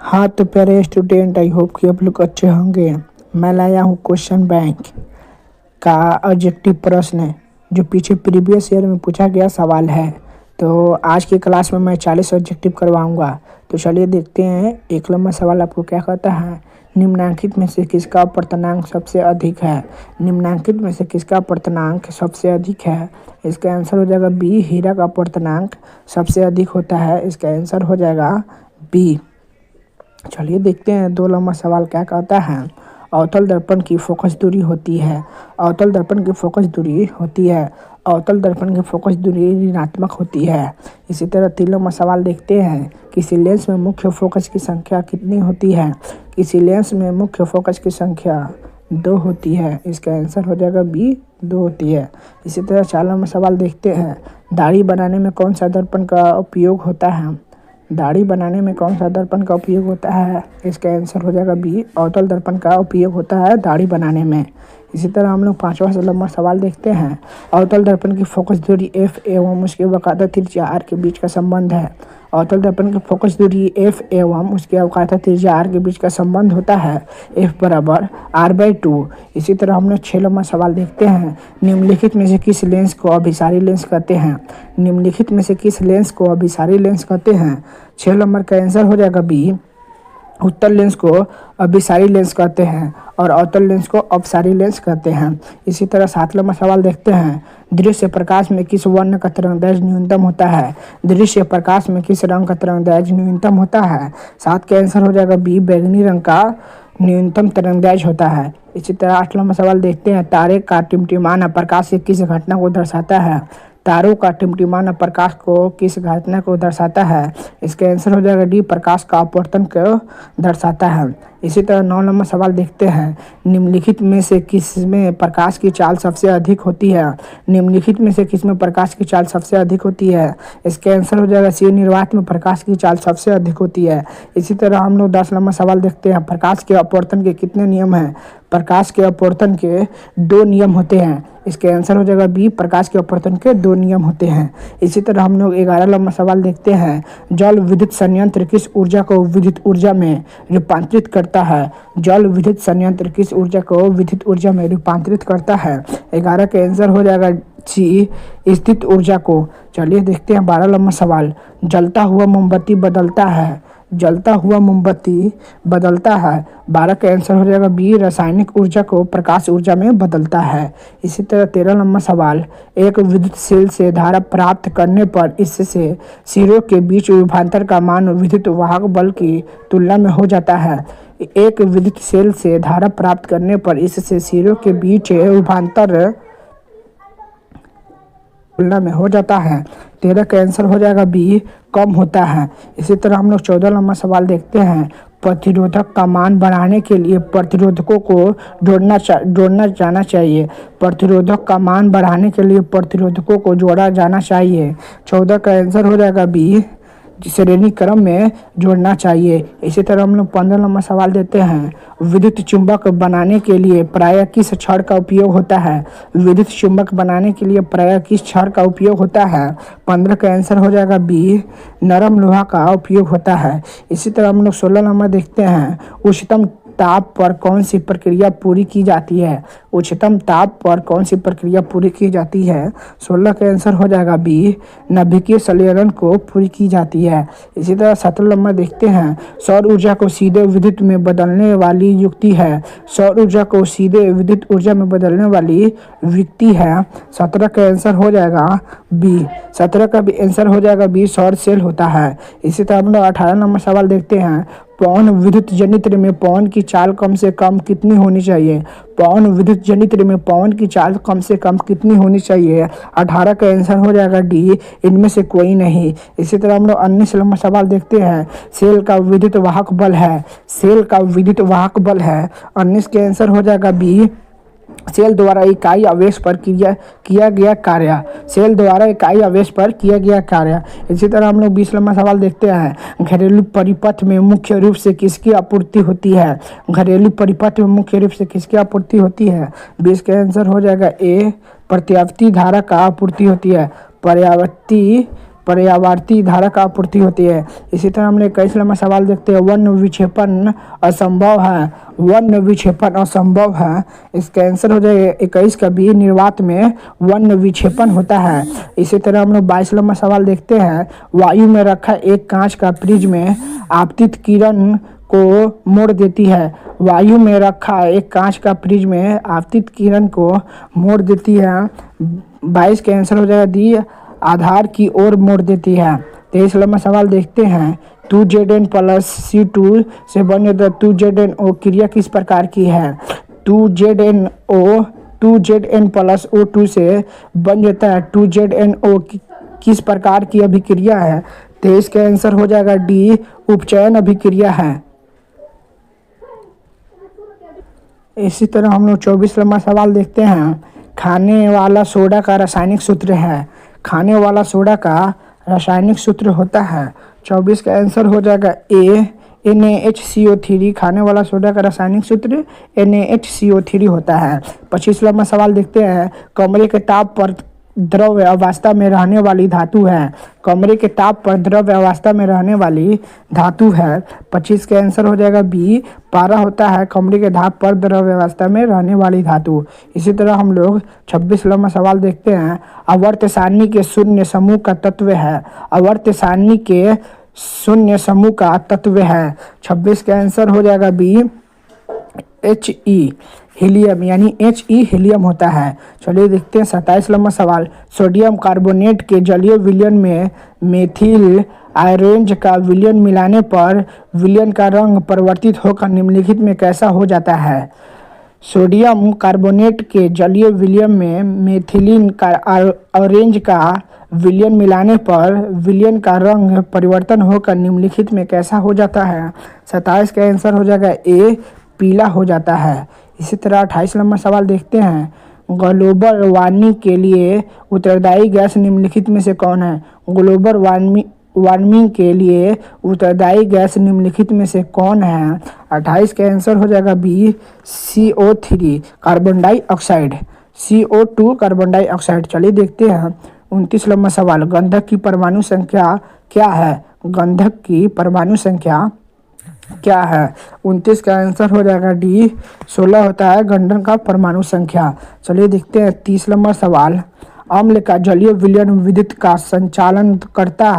हाँ तो प्यारे स्टूडेंट, आई होप कि आप लोग अच्छे होंगे। मैं लाया हूँ क्वेश्चन बैंक का ऑब्जेक्टिव प्रश्न जो पीछे प्रीवियस ईयर में पूछा गया सवाल है। तो आज की क्लास में मैं 40 ऑब्जेक्टिव करवाऊंगा। तो चलिए देखते हैं। एक नंबर सवाल आपको क्या कहता है, निम्नलिखित में से किसका अपर्तनांक सबसे अधिक है। निम्नलिखित में से किसका अपर्तनांक सबसे अधिक है। इसका आंसर हो जाएगा बी, हीरा का अपर्तनांक सबसे अधिक होता है। इसका आंसर हो जाएगा बी। चलिए देखते हैं 2 नंबर सवाल क्या कहता है, अवतल दर्पण की फोकस दूरी होती है। अवतल दर्पण की फोकस दूरी होती है। अवतल दर्पण की फोकस दूरी ऋणात्मक होती है। इसी तरह 3 नंबर सवाल देखते हैं, किसी लेंस में मुख्य फोकस की संख्या कितनी होती है। किसी लेंस में मुख्य फोकस की संख्या 2 होती है। इसका आंसर हो जाएगा बी, 2 होती है। इसी तरह 4 नंबर सवाल देखते हैं, दाढ़ी बनाने में कौन सा दर्पण का उपयोग होता है। दाढ़ी बनाने में कौन सा दर्पण का उपयोग होता है। इसका आंसर हो जाएगा बी, अवतल दर्पण का उपयोग होता है दाढ़ी बनाने में। इसी तरह हम लोग 5वां नंबर सवाल देखते हैं, अवतल दर्पण की फोकस दूरी एफ एवं उसके वक्रता त्रिज्या आर के बीच का संबंध है। अवतल दर्पण की फोकस दूरी एफ एवं उसके वक्रता त्रिज्या आर के बीच का संबंध होता है एफ बराबर r/2। इसी तरह हम लोग 6 नंबर सवाल देखते हैं, निम्नलिखित में से किस लेंस को अभिसारी लेंस कहते हैं। निम्नलिखित में से किस लेंस को अभिसारी लेंस कहते हैं। 6 नंबर का आंसर हो जाएगा बी, उत्तल लेंस को अभिसारी लेंस कहते हैं और अवतल लेंस को अपसारी लेंस कहते हैं। इसी तरह 7 नंबर सवाल देखते हैं, दृश्य प्रकाश में किस वर्ण का तरंगदैर्घ्य न्यूनतम होता है। दृश्य प्रकाश में किस रंग का तरंगदैर्घ्य न्यूनतम होता है। 7 का आंसर हो जाएगा बी, बैंगनी रंग का न्यूनतम तरंगदैर्घ्य होता है। इसी तरह 8 नंबर सवाल देखते हैं, तारे का टिमटिमाना प्रकाश से किस घटना को दर्शाता है। तारों का टिमटिमाना प्रकाश को किस घटना को दर्शाता है। इसका आंसर हो जाएगा डी, प्रकाश का अपवर्तन को दर्शाता है। इसी तरह 9 नंबर सवाल देखते हैं, निम्नलिखित में से किसमें प्रकाश की चाल सबसे अधिक होती है। निम्नलिखित में से किसमें प्रकाश की चाल सबसे अधिक होती है। इसका आंसर हो जाएगा सी, निर्वात में प्रकाश की चाल सबसे अधिक होती है। इसी तरह हम लोग 10 नंबर सवाल देखते हैं, प्रकाश के अपवर्तन के कितने नियम हैं। प्रकाश के अपवर्तन के 2 नियम होते हैं। इसके आंसर हो जाएगा बी, प्रकाश के अपवर्तन के 2 नियम होते हैं। इसी तरह हम लोग 11 नंबर सवाल देखते हैं, जल विद्युत संयंत्र किस ऊर्जा को विद्युत ऊर्जा में रूपांतरित करता है। जल विद्युत संयंत्र किस ऊर्जा को विद्युत ऊर्जा में रूपांतरित करता है। 11 का आंसर हो जाएगा सी, स्थित ऊर्जा को। चलिए देखते हैं 12 नंबर सवाल, जलता हुआ मोमबत्ती बदलता है। जलता हुआ मोमबत्ती बदलता है। 12 का आंसर हो जाएगा बी, रासायनिक ऊर्जा को प्रकाश ऊर्जा में बदलता है। इसी तरह 13 नंबर सवाल, एक विद्युत सेल से धारा प्राप्त करने पर इससे सिरों के बीच विभवांतर का मान विद्युत वाहक बल की तुलना में हो जाता है। एक विद्युत सेल से धारा प्राप्त करने पर इससे सिरों के बीच विभवांतर तुलना में हो जाता है। 13 का आंसर हो जाएगा बी, कम होता है। इसी तरह हम लोग 14 नंबर सवाल देखते हैं, प्रतिरोधक का मान बढ़ाने के लिए प्रतिरोधकों को जोड़ना जाना चाहिए। प्रतिरोधक का मान बढ़ाने के लिए प्रतिरोधकों को जोड़ा जाना चाहिए। 14 का आंसर हो जाएगा बी, श्रेणी क्रम में जोड़ना चाहिए। इसी तरह हम लोग 15 नंबर सवाल देते हैं, विद्युत चुंबक बनाने के लिए प्रायः किस छड़ का उपयोग होता है। विद्युत चुंबक बनाने के लिए प्रायः किस छड़ का उपयोग होता है। 15 का आंसर हो जाएगा बी, नरम लोहा का उपयोग होता है। इसी तरह हम लोग 16 नंबर देखते हैं, उच्चतम ताप पर कौन सी प्रक्रिया पूरी की जाती है। उच्चतम ताप पर कौन सी प्रक्रिया पूरी की जाती है। 16 का आंसर हो जाएगा बी, नाभिकीय संलयन को पूरी की जाती है। इसी तरह 17 नंबर देखते हैं, सौर ऊर्जा को सीधे विद्युत में बदलने वाली युक्ति है। सौर ऊर्जा को सीधे विद्युत ऊर्जा में बदलने वाली युक्ति है। 17 का आंसर हो जाएगा बी, 17 का भी आंसर हो जाएगा बी, सौर सेल होता है। इसी तरह हम लोग 18 नंबर सवाल देखते हैं, पवन विद्युत जनित्र में पवन की चाल कम से कम कितनी होनी चाहिए। पवन विद्युत जनित्र में पवन की चाल कम से कम कितनी होनी चाहिए। 18 का आंसर हो जाएगा डी, इनमें से कोई नहीं। इसी तरह हम लोग 19 नंबर सवाल देखते हैं, सेल का विद्युत वाहक बल है। सेल का विद्युत वाहक बल है। 19 के आंसर हो जाएगा बी, सेल द्वारा इकाई आवेश पर किया गया कार्य। सेल द्वारा इकाई आवेश पर किया गया कार्य। इसी तरह हम लोग 20 नंबर सवाल देखते हैं, घरेलू परिपथ में मुख्य रूप से किसकी आपूर्ति होती है। घरेलू परिपथ में मुख्य रूप से किसकी आपूर्ति होती है। 20 का आंसर हो जाएगा ए, प्रत्यावर्ती धारा का आपूर्ति होती है। पर्यावर्ती पर्यावर्ती धारा का आपूर्ति होती है। इसी तरह हमने 21 नंबर सवाल देखते हैं, वन विक्षेपण असंभव है। वन विक्षेपण असंभव है, इसका आंसर हो जाएगा 21 का बी, निर्वात में वन विक्षेपण होता है। इसी तरह हम लोग 22 नंबर सवाल देखते हैं, वायु में रखा एक कांच का प्रिज्म आपतित किरण को मोड़ देती है। वायु में रखा एक कांच का प्रिज्म आपतित किरण को मोड़ देती है। 22 का आंसर हो जाएगा डी, आधार की ओर मोड़ देती है। 23 नंबर सवाल देखते हैं, 2Zn प्लस C2 से बने 2ZnO क्रिया किस प्रकार की है। 2Zn प्लस O2 से बन जाता है 2ZnO किस प्रकार की अभिक्रिया है। 23 का आंसर हो जाएगा डी, उपचयन अभिक्रिया है। इसी तरह हम लोग 24 नंबर सवाल देखते हैं, खाने वाला सोडा का रासायनिक सूत्र है। खाने वाला सोडा का रासायनिक सूत्र होता है। 24 का आंसर हो जाएगा ए, NaHCO3। खाने वाला सोडा का रासायनिक सूत्र NaHCO3 होता है। 25 नंबर सवाल देखते हैं, कमरे के ताप पर द्रव्य अवस्था में रहने वाली धातु है। कमरे के ताप पर द्रव्य अवस्था में रहने वाली धातु है। 25 का आंसर हो जाएगा बी, पारा होता है कमरे के ताप पर द्रव्य अवस्था में रहने वाली धातु। इसी तरह हम लोग 26 नंबर सवाल देखते हैं, आवर्त सारणी के शून्य समूह का तत्व है। आवर्त सारणी के शून्य समूह का तत्व है। 26 का आंसर हो जाएगा बी, He, हीलियम, यानी He हीलियम होता है। चलिए देखते हैं 27 नंबर सवाल, सोडियम कार्बोनेट के जलीय विलयन में मेथिल आयरेंज का विलयन मिलाने पर विलयन का रंग परिवर्तित होकर निम्नलिखित में कैसा हो जाता है। सोडियम कार्बोनेट के जलीय विलयन में मेथिलीन ऑरेंज का विलयन मिलाने पर विलयन का रंग परिवर्तन होकर निम्नलिखित में कैसा हो जाता है। 27 का आंसर हो जाएगा ए, पीला हो जाता है। इसी तरह 28 नंबर सवाल देखते हैं, ग्लोबल वार्मिंग के लिए उत्तरदायी गैस निम्नलिखित में से कौन है। ग्लोबल वार्मिंग के लिए उत्तरदायी गैस निम्नलिखित में से कौन है। 28 का आंसर हो जाएगा B, CO3 carbon dioxide, CO2 carbon dioxide. चलिए देखते हैं 29 नंबर सवाल, गंधक की परमाणु संख्या क्या है। गंधक की परमाणु संख्या क्या है। 29 का आंसर हो जाएगा डी, 16 होता है गंधक का परमाणु संख्या। चलिए देखते हैं 30 नंबर सवाल, अम्ल का जलीय विलयन विद्युत का संचालन करता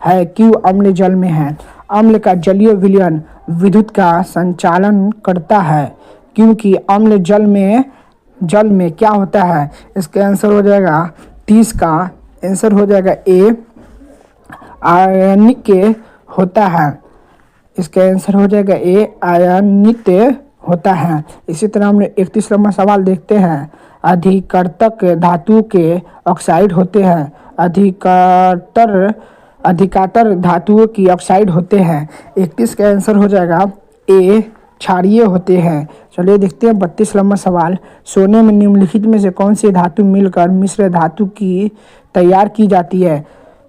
है क्यों अम्ल जल में है। अम्ल का जलीय विलयन विद्युत का संचालन करता है क्योंकि अम्ल जल में क्या होता है। इसका आंसर हो जाएगा 30 का आंसर हो जाएगा ए, आयनिक होता है। इसका आंसर हो जाएगा ए, आयनित होता है। इसी तरह हम 31 नंबर सवाल देखते हैं, अधिकतक धातु के ऑक्साइड होते हैं। अधिकतर धातुओं की ऑक्साइड होते हैं। 31 का आंसर हो जाएगा ए, क्षारीय होते हैं। चलिए देखते हैं 32 नंबर सवाल, सोने में निम्नलिखित में से कौन सी धातु मिलकर मिश्र धातु की तैयार की जाती है।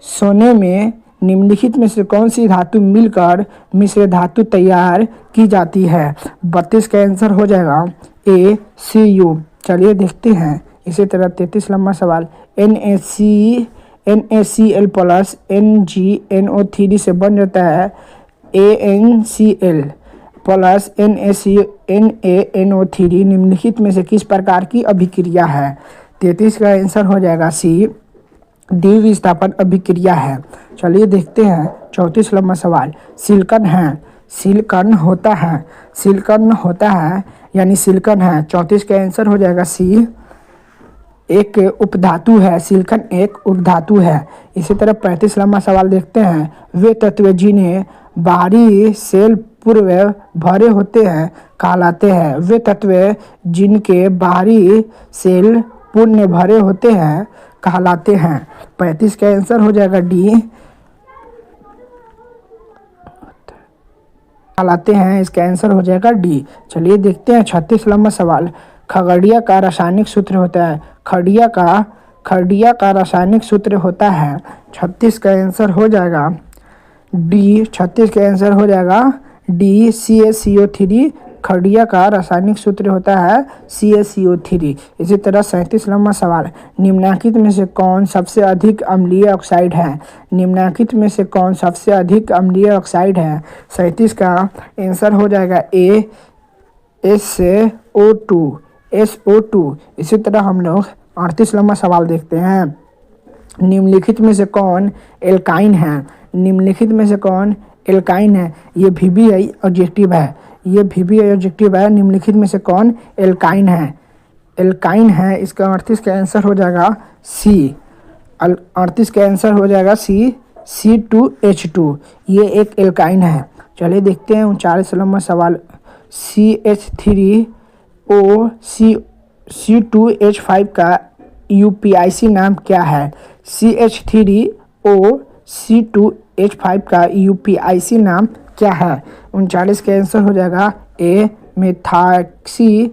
सोने में निम्नलिखित में से कौन सी धातु मिलकर मिश्र धातु तैयार की जाती है। 32 का आंसर हो जाएगा ए, Cu। चलिए देखते हैं इसी तरह 33 नंबर सवाल, NaCl प्लस NgNO3 से बन जाता है AnCl प्लस NaNO3 निम्नलिखित में से किस प्रकार की अभिक्रिया है। 33 का आंसर हो जाएगा सी, द्विविस्थापन अभिक्रिया है। चलिए देखते हैं 34 नंबर सवाल, सिलिकॉन होता है यानी सिलिकॉन है। 34 का आंसर हो जाएगा सी, एक उपधातु है। सिलिकॉन एक उपधातु है। इसी तरह 35 नंबर सवाल देखते हैं, वे तत्व जिन्हें बाहरी सेल पूर्व भरे होते हैं कहलाते हैं। वे तत्व जिनके बाहरी सेल पूर्ण भरे होते हैं कहलाते हैं। 35 का आंसर हो जाएगा डी, कहलाते हैं। इसका आंसर हो जाएगा डी। चलिए देखते हैं 36 नंबर सवाल, खगड़िया का रासायनिक सूत्र होता है। खड़िया का रासायनिक सूत्र होता है। 36 का आंसर हो जाएगा डी, 36 का आंसर हो जाएगा डी, CaCO3 खड़िया का रासायनिक सूत्र होता है CaCO3। इसी तरह 37वां सवाल, निम्नलिखित में से कौन सबसे अधिक अम्लीय ऑक्साइड है? निम्नलिखित में से कौन सबसे अधिक अम्लीय ऑक्साइड है? 37 का आंसर हो जाएगा ए SO2। इसी तरह हम लोग 38वां सवाल देखते हैं, निम्नलिखित में से कौन एल्काइन है? निम्नलिखित में से कौन एल्काइन है? ये VBI ऑब्जेक्टिव है, ये VBI ऑब्जेक्टिव है। निम्नलिखित में से कौन एल्काइन है? एल्काइन है, इसका 38 का आंसर हो जाएगा सी। 38 का आंसर हो जाएगा सी, C2H2। ये एक एल्काइन है। चलिए देखते हैं 39वां सवाल, C2H5 का UPIC नाम क्या है? C2H5 का UPIC नाम क्या है? 39 का आंसर हो जाएगा ए मेथॉक्सी,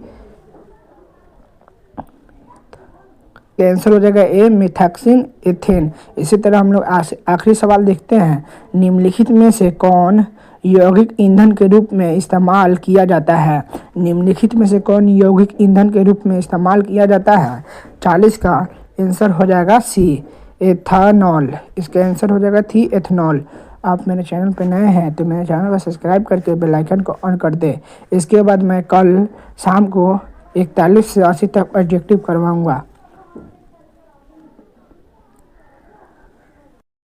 आंसर हो जाएगा ए मिथाक्सिन एथेन। इसी तरह हम लोग आखिरी सवाल देखते हैं, निम्नलिखित में से कौन यौगिक ईंधन के रूप में इस्तेमाल किया जाता है? निम्नलिखित में से कौन यौगिक ईंधन के रूप में इस्तेमाल किया जाता है? 40 का आंसर हो जाएगा सी, एथानॉल। इसका आंसर हो जाएगा थी एथनॉल। आप मेरे चैनल पर नए हैं तो मेरे चैनल को सब्सक्राइब करके बेल आइकन को ऑन कर दे। इसके बाद मैं कल शाम को 41 से 80 तक ऑब्जेक्टिव करवाऊँगा।